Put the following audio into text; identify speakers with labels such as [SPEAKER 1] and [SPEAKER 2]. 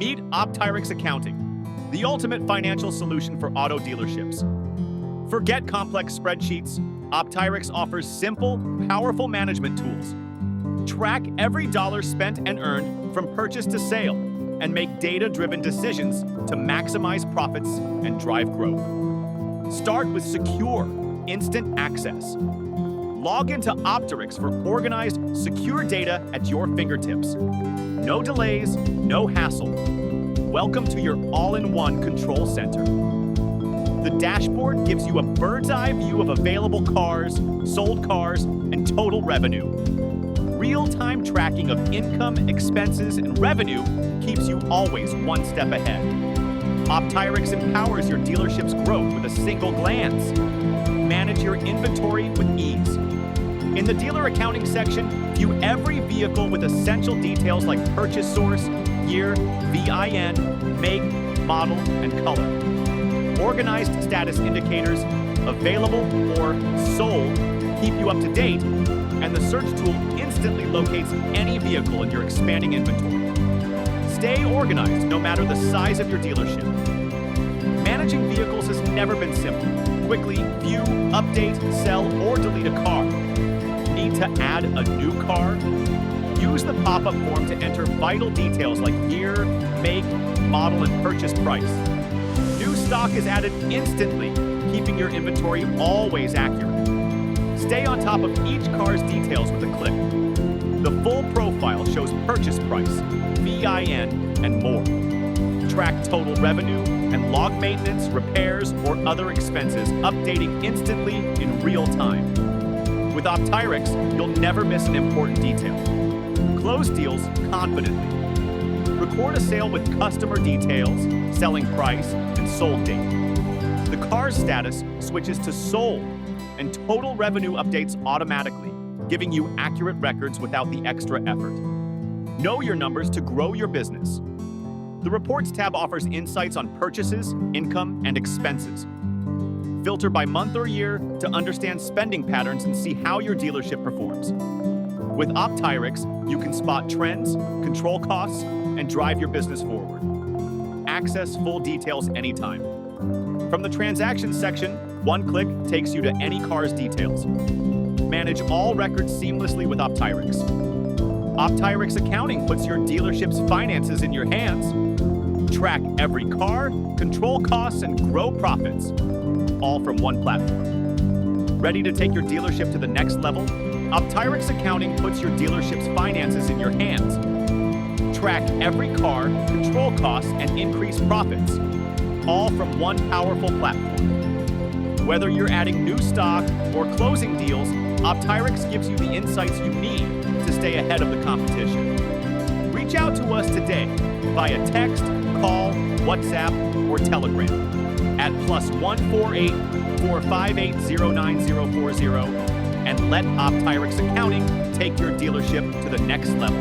[SPEAKER 1] Meet Optirix Accounting, the ultimate financial solution for auto dealerships. Forget complex spreadsheets. Optirix offers simple, powerful management tools. Track every dollar spent and earned from purchase to sale and make data-driven decisions to maximize profits and drive growth. Start with secure, instant access. Log into Optirix for organized, secure data at your fingertips. No delays, no hassle. Welcome to your all-in-one control center. The dashboard gives you a bird's-eye view of available cars, sold cars, and total revenue. Real-time tracking of income, expenses, and revenue keeps you always one step ahead. Optirix empowers your dealership's growth with a single glance. Manage your inventory with ease. In the dealer accounting section, view every vehicle with essential details like purchase source, year, VIN, make, model, and color. Organized status indicators, available or sold, keep you up to date, and the search tool instantly locates any vehicle in your expanding inventory. Stay organized no matter the size of your dealership. Managing vehicles has never been simple. Quickly view, update, sell, or delete a car. Need to add a new car? Use the pop-up form to enter vital details like year, make, model, and purchase price. New stock is added instantly, keeping your inventory always accurate. Stay on top of each car's details with a click. The full profile shows purchase price, VIN, and more. Track total revenue and log maintenance, repairs, or other expenses, updating instantly in real time. With Optirix, you'll never miss an important detail. Close deals confidently. Record a sale with customer details, selling price, and sold date. The car's status switches to sold, and total revenue updates automatically, giving you accurate records without the extra effort. Know your numbers to grow your business. The Reports tab offers insights on purchases, income, and expenses. Filter by month or year to understand spending patterns and see how your dealership performs. With Optirix, you can spot trends, control costs, and drive your business forward. Access full details anytime. From the transactions section, one click takes you to any car's details. Manage all records seamlessly with Optirix. Optirix Accounting puts your dealership's finances in your hands. Track every car, control costs, and grow profits, all from one platform. Ready to take your dealership to the next level? Optirix Accounting puts your dealership's finances in your hands. Track every car, control costs, and increase profits, all from one powerful platform. Whether you're adding new stock or closing deals, Optirix gives you the insights you need to stay ahead of the competition. Reach out to us today via text, call, WhatsApp, or Telegram at +148 458 09040 and let Optirix Accounting take your dealership to the next level.